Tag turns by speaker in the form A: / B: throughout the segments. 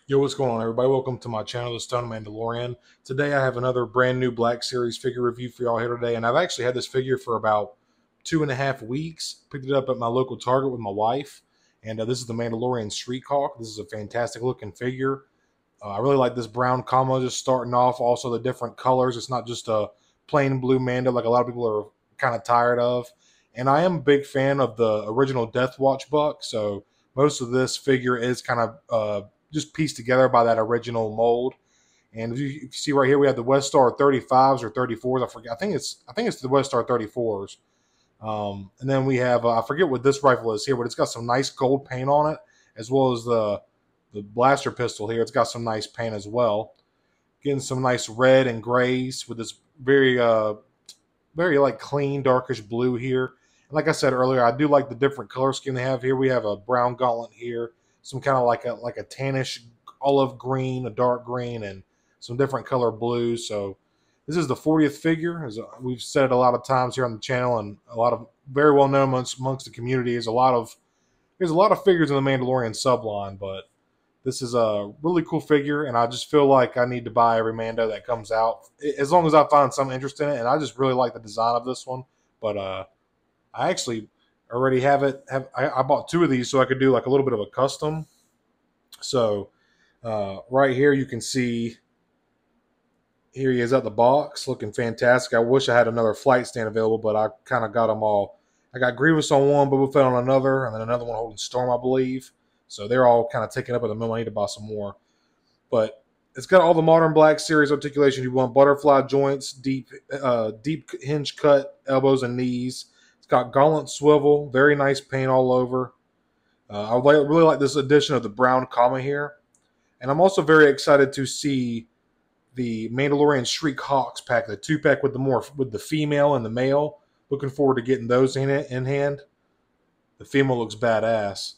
A: Yo, what's going on, everybody? Welcome to my channel, The Stone Mandalorian. Today I have another brand new Black Series figure review for y'all here today, and I've actually had this figure for about 2.5 weeks. Picked it up at my local Target with my wife, and this is the Mandalorian Shriek. This is a fantastic looking figure. I really like this brown comma just starting off. Also, the different colors. It's not just a plain blue Mando like a lot of people are kind of tired of. And I am a big fan of the original Death Watch buck, so most of this figure is kind of just pieced together by that original mold. And if you see right here, we have the West Star 35s or 34s. I forget. I think it's the West Star 34s. And then we have I forget what this rifle is here, but it's got some nice gold paint on it, as well as the blaster pistol here. It's got some nice paint as well. Getting some nice red and grays with this very like clean darkish blue here. And like I said earlier, I do like the different color scheme they have here. We have a brown gauntlet here, some kind of like a tannish olive green, a dark green, and some different color blues. So this is the 40th figure. As we've said a lot of times here on the channel, and a lot of very well known amongst the community. There's a lot of figures in the Mandalorian subline, but this is a really cool figure, and I just feel like I need to buy every Mando that comes out, as long as I find some interest in it. And I just really like the design of this one. But I actually already have it. I bought two of these so I could do like a little bit of a custom. So right here you can see, here he is at the box, looking fantastic. I wish I had another flight stand available, but I kind of got them all. I got Grievous on one, Boba Fett on another, and then another one holding Storm, I believe. So they're all kind of taken up at the moment. I need to buy some more. But it's got all the modern Black Series articulation you want: butterfly joints, deep hinge cut elbows and knees. It's got gauntlet swivel, very nice paint all over. Really like this addition of the brown comma here, and I'm also very excited to see the Mandalorian Shriek Hawks pack, the 2-pack with the female and the male. Looking forward to getting those in hand. The female looks badass.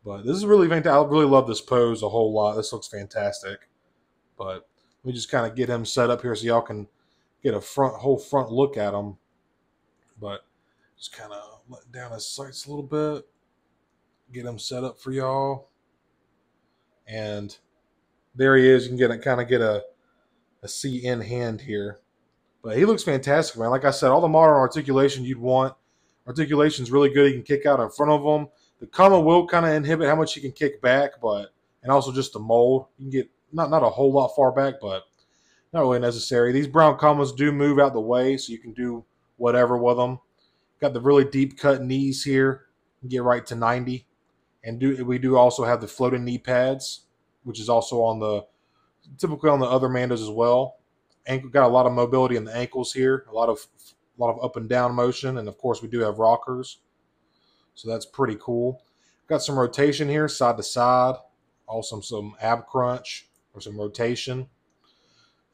A: But this is really fantastic. I really love this pose a whole lot. This looks fantastic. But let me just kind of get him set up here so y'all can get a whole front look at him. But just kind of let down his sights a little bit. Get him set up for y'all. And there he is. You can kind of get a see in hand here. But he looks fantastic, man. Like I said, all the modern articulation you'd want. Articulation's really good. He can kick out in front of him. The comma will kind of inhibit how much he can kick back, and also just the mold. You can get not a whole lot far back, but not really necessary. These brown commas do move out the way, so you can do whatever with them. Got the really deep cut knees here. You can get right to 90. And we do also have the floating knee pads, which is also typically on the other Mandos as well. Got a lot of mobility in the ankles here, a lot of up and down motion, and of course we do have rockers, so that's pretty cool. Got some rotation here, side to side, also some ab crunch or some rotation,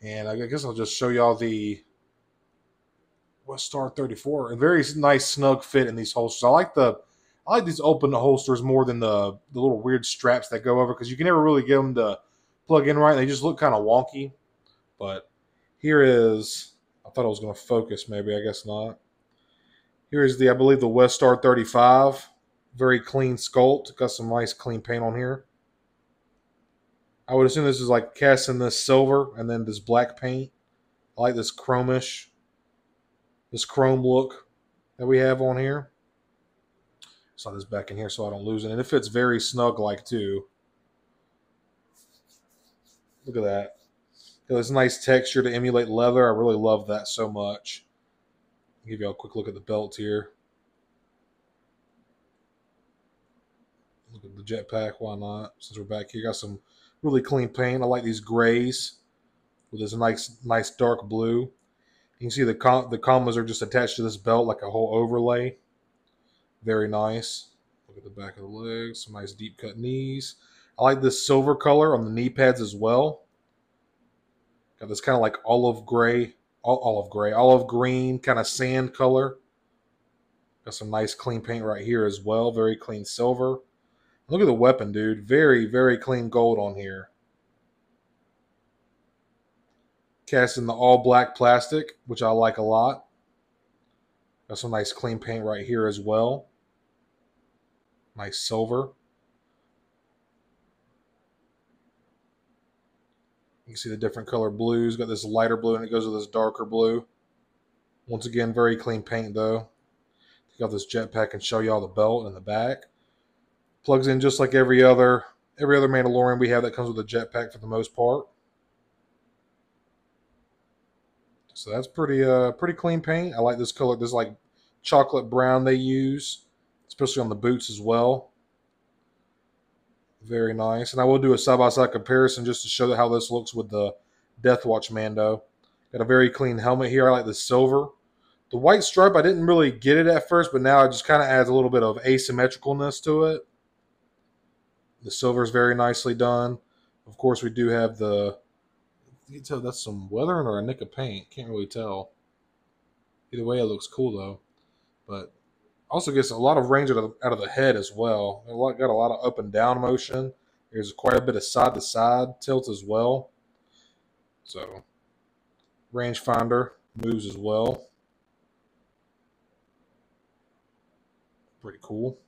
A: and I guess I'll just show y'all the West Star 34. A very nice snug fit in these holsters. I like these open holsters more than the little weird straps that go over, because you can never really get them to plug in right. They just look kind of wonky. But here is, I thought I was going to focus, maybe, I guess not. Here is I believe the West Star 35. Very clean sculpt. Got some nice clean paint on here. I would assume this is like casting this silver and then this black paint. I like this chrome look that we have on here. Slide this back in here so I don't lose it. And it fits very snug like too. Look at that. Got this nice texture to emulate leather. I really love that so much. I'll give you a quick look at the belt here. Look at the jetpack, why not? Since we're back here, got some really clean paint. I like these grays with this nice dark blue. You can see the commas are just attached to this belt like a whole overlay. Very nice. Look at the back of the legs. Some nice deep cut knees. I like this silver color on the knee pads as well. Got this kind of like olive green kind of sand color. Got some nice clean paint right here as well. Very clean silver. Look at the weapon, dude. Very, very clean gold on here. Cast in the all black plastic, which I like a lot. Got some nice clean paint right here as well. Nice silver. You can see the different color blues. Got this lighter blue and it goes with this darker blue. Once again, very clean paint though. Take out this jetpack and show y'all the belt in the back. Plugs in just like every other Mandalorian we have that comes with a jetpack for the most part. So that's pretty clean paint. I like this color. This like chocolate brown they use, especially on the boots as well. Very nice. And I will do a side-by-side comparison just to show how this looks with the Death Watch Mando. Got a very clean helmet here. I like the silver. The white stripe, I didn't really get it at first, but now it just kind of adds a little bit of asymmetricalness to it. The silver is very nicely done. Of course, we do have the... You can tell that's some weathering or a nick of paint. Can't really tell. Either way, it looks cool, though. But also gets a lot of range out of the head as well. Got a lot of up and down motion. There's quite a bit of side-to-side tilt as well. So, rangefinder moves as well. Pretty cool.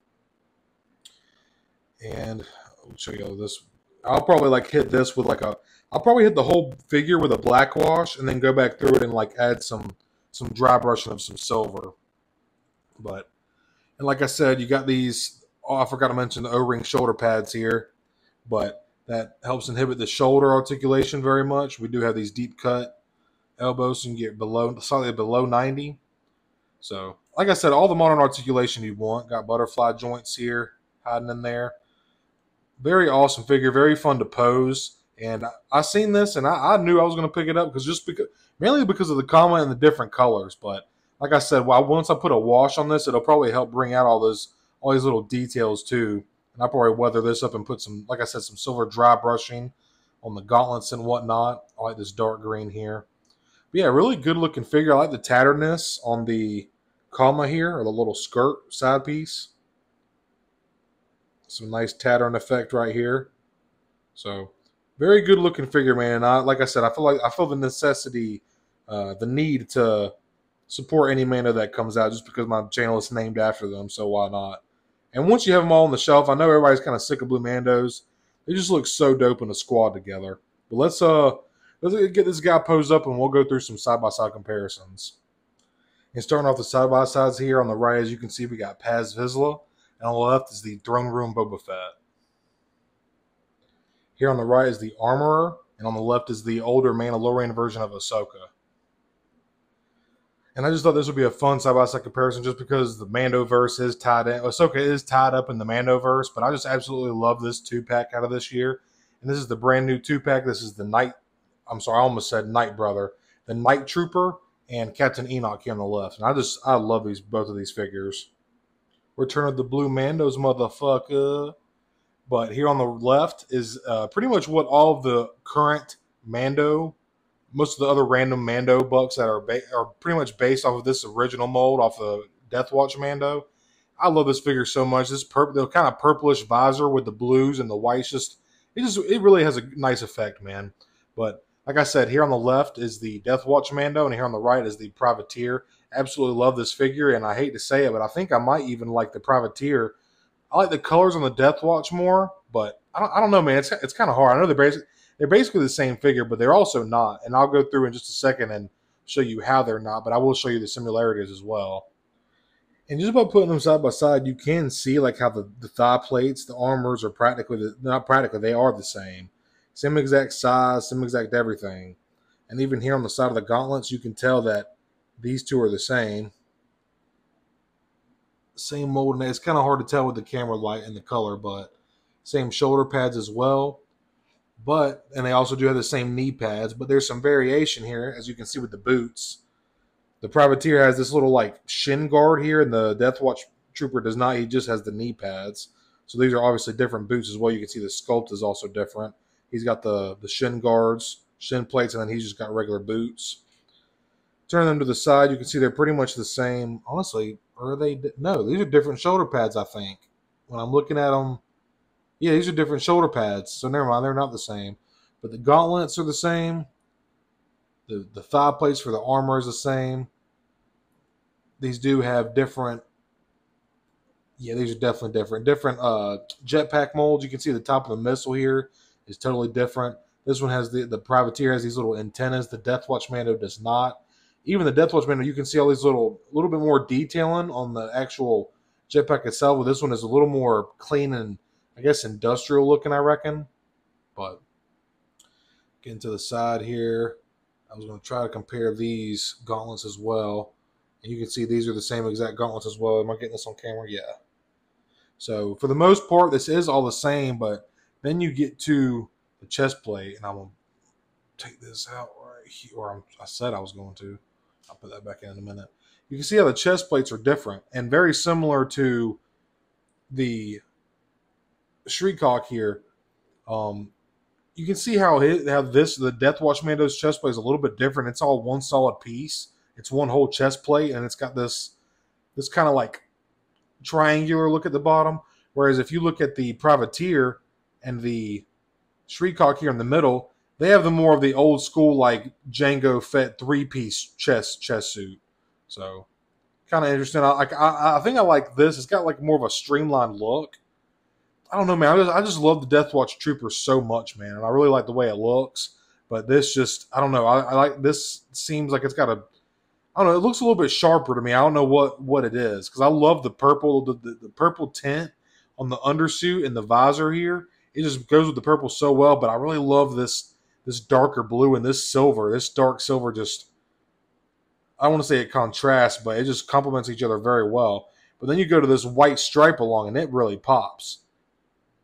A: And I'll show you all this. I'll probably like hit this with like a... I'll probably hit the whole figure with a black wash and then go back through it and like add some dry brushing of some silver. But, and like I said, you got these... Oh, I forgot to mention the O-ring shoulder pads here. But that helps inhibit the shoulder articulation very much. We do have these deep cut elbows, so you can get slightly below 90. So, like I said, all the modern articulation you want. Got butterfly joints here hiding in there. Very awesome figure. Very fun to pose. And I seen this, and I knew I was going to pick it up mainly because of the comment and the different colors. But like I said, once I put a wash on this, it'll probably help bring out all these little details too. And I'll probably weather this up and put some, like I said, some silver dry brushing on the gauntlets and whatnot. I like this dark green here. But yeah, really good looking figure. I like the tatteredness on the comma here, or the little skirt side piece. Some nice tattering effect right here. So very good looking figure, man. And like I said, I feel the necessity, the need to support any Mando that comes out just because my channel is named after them. So why not? And once you have them all on the shelf, I know everybody's kind of sick of blue Mandos. They just look so dope in a squad together. But let's get this guy posed up and we'll go through some side-by-side comparisons. And starting off the side-by-sides here, on the right, as you can see, we got Paz Vizsla. And on the left is the Throne Room Boba Fett. Here on the right is the Armorer. And on the left is the older Mandalorian version of Ahsoka. And I just thought this would be a fun side-by-side comparison just because the Mandoverse is tied in. Ahsoka is tied up in the Mandoverse, but I just absolutely love this 2-pack out of this year. And this is the brand new 2-pack. This is the I almost said Night Brother. The Night Trooper and Captain Enoch here on the left. And I love both of these figures. Return of the Blue Mandos, motherfucker. But here on the left is pretty much what all of the current Mando, most of the other random Mando bucks that are pretty much based off of this original mold, off the Death Watch Mando. I love this figure so much. The kind of purplish visor with the blues and the whites, it really has a nice effect, man. But like I said, here on the left is the Death Watch Mando, and here on the right is the Privateer. Absolutely love this figure, and I hate to say it, but I think I might even like the Privateer. I like the colors on the Death Watch more, but I don't know, man. It's kind of hard. I know they're basically the same figure, but they're also not. And I'll go through in just a second and show you how they're not, but I will show you the similarities as well. And just by putting them side by side, you can see like how the thigh plates, the armors are not practically, they are the same. Same exact size, same exact everything. And even here on the side of the gauntlets, you can tell that these two are the same. Same mold, and it's kind of hard to tell with the camera light and the color, but same shoulder pads as well. And they also do have the same knee pads, but there's some variation here, as you can see with the boots. The Privateer has this little like shin guard here, and the Death Watch Trooper does not. He just has the knee pads. So these are obviously different boots as well. You can see the sculpt is also different. He's got the shin guards, shin plates, and then he's just got regular boots. Turn them to the side, you can see they're pretty much the same. Honestly, are they? No, these are different shoulder pads, I think. When I'm looking at them, yeah, these are different shoulder pads. So never mind, they're not the same. But the gauntlets are the same. The thigh plates for the armor is the same. These do have different. Yeah, these are definitely different. Different jetpack molds. You can see the top of the missile here is totally different. This one has the Privateer has these little antennas. The Death Watch Mando does not. Even the Death Watch Mando, you can see all these little bit more detailing on the actual jetpack itself. But this one is a little more clean and I guess industrial looking, I reckon. But getting to the side here, I was going to try to compare these gauntlets as well. And you can see these are the same exact gauntlets as well. Am I getting this on camera? Yeah. So for the most part, this is all the same, but then you get to the chest plate, and I'm going to take this out right here, or I said I was going to. I'll put that back in a minute. You can see how the chest plates are different and very similar to the Shriek here. You can see how the Death Watch Mando's chest plate is a little bit different. It's all one solid piece. It's one whole chest plate, and it's got this kind of like triangular look at the bottom. Whereas if you look at the Privateer and the Shriek here in the middle, they have the more of the old school like Jango Fett 3-piece chest suit. So kind of interesting. I think I like this. It's got like more of a streamlined look. I don't know, man. I just love the Death Watch Trooper so much, man. And I really like the way it looks. But this just, I don't know. I like this. Seems like it's got a, I don't know. It looks a little bit sharper to me. I don't know what it is because I love the purple, the purple tint on the undersuit and the visor here. It just goes with the purple so well. But I really love this darker blue and this silver. This dark silver just, I don't want to say it contrasts, but it just complements each other very well. But then you go to this white stripe along, and it really pops.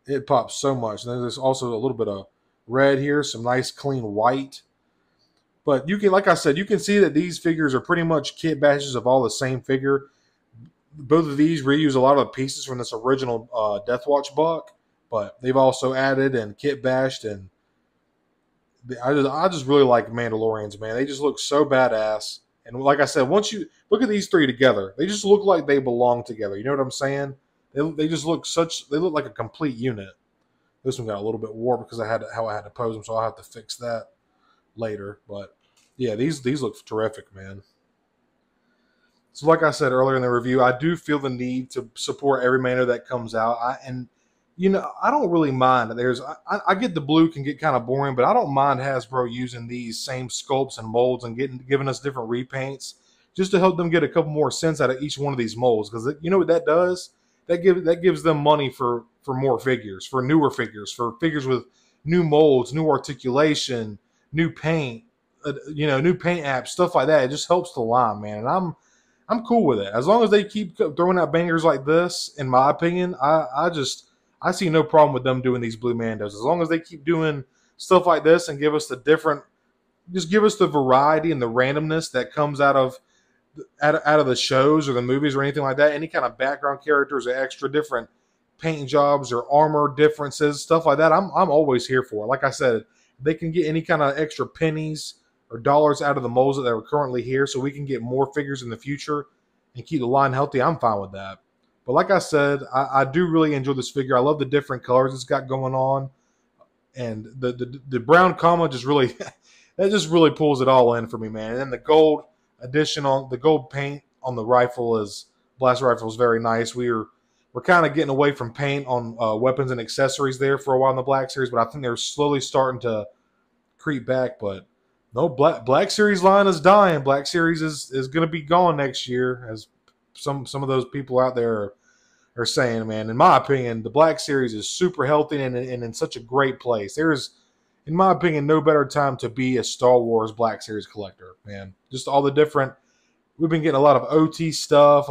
A: It pops so much. And then there's also a little bit of red here, some nice clean white. But you can, like I said, you can see that these figures are pretty much kit bashes of all the same figure. Both of these reuse a lot of the pieces from this original Death Watch buck, but they've also added and kit bashed. And I just really like Mandalorians, man. They just look so badass. And like I said, once you look at these three together, they just look like they belong together. You know what I'm saying? They just look they look like a complete unit. This one got a little bit warped because how I had to pose them, so I'll have to fix that later. But yeah, these look terrific, man. So like I said earlier in the review, I do feel the need to support every Mando that comes out. I don't really mind. I get the blue can get kind of boring, but I don't mind Hasbro using these same sculpts and molds and giving us different repaints just to help them get a couple more cents out of each one of these molds. Because you know what that does? That gives them money for more figures, for newer figures, for figures with new molds, new articulation, new paint, new paint apps, stuff like that. It just helps the line, man. And I'm cool with it as long as they keep throwing out bangers like this. In my opinion, I see no problem with them doing these blue Mandos as long as they keep doing stuff like this and give us the variety and the randomness that comes out of the shows or the movies or anything like that. Any kind of background characters or extra different paint jobs or armor differences, stuff like that. I'm always here for it. Like I said, they can get any kind of extra pennies or dollars out of the molds that are currently here so we can get more figures in the future and keep the line healthy. I'm fine with that. But like I said, I do really enjoy this figure. I love the different colors it's got going on. And the brown comma just really, that just really pulls it all in for me, man. And then the gold addition on the gold paint on the blaster rifle is very nice. We're kind of getting away from paint on weapons and accessories there for a while in the Black Series, but I think they're slowly starting to creep back. But no, Black Series line is dying. Black Series is going to be gone next year, as some of those people out there are saying, man. In my opinion, the Black Series is super healthy and in such a great place. There is, in my opinion, no better time to be a Star Wars Black Series collector, man. Just all the different, we've been getting a lot of OT stuff,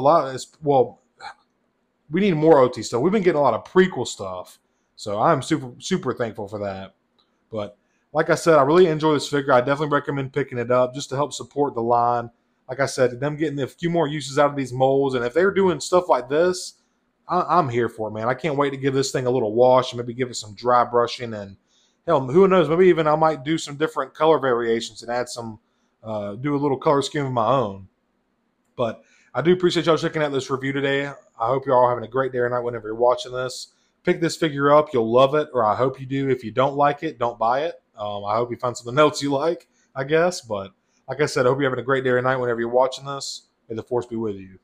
A: we need more OT stuff. We've been getting a lot of prequel stuff, so I'm super thankful for that. But like I said, I really enjoy this figure. I definitely recommend picking it up just to help support the line. Like I said, them getting a few more uses out of these molds, and if they're doing stuff like this, I'm here for it, man. I can't wait to give this thing a little wash and maybe give it some dry brushing, and hell, who knows, maybe even I might do some different color variations and add some, do a little color scheme of my own. But I do appreciate y'all checking out this review today. I hope you're all having a great day or night whenever you're watching this. Pick this figure up. You'll love it, or I hope you do. If you don't like it, don't buy it. I hope you find something else you like, I guess. But like I said, I hope you're having a great day or night whenever you're watching this. May the Force be with you.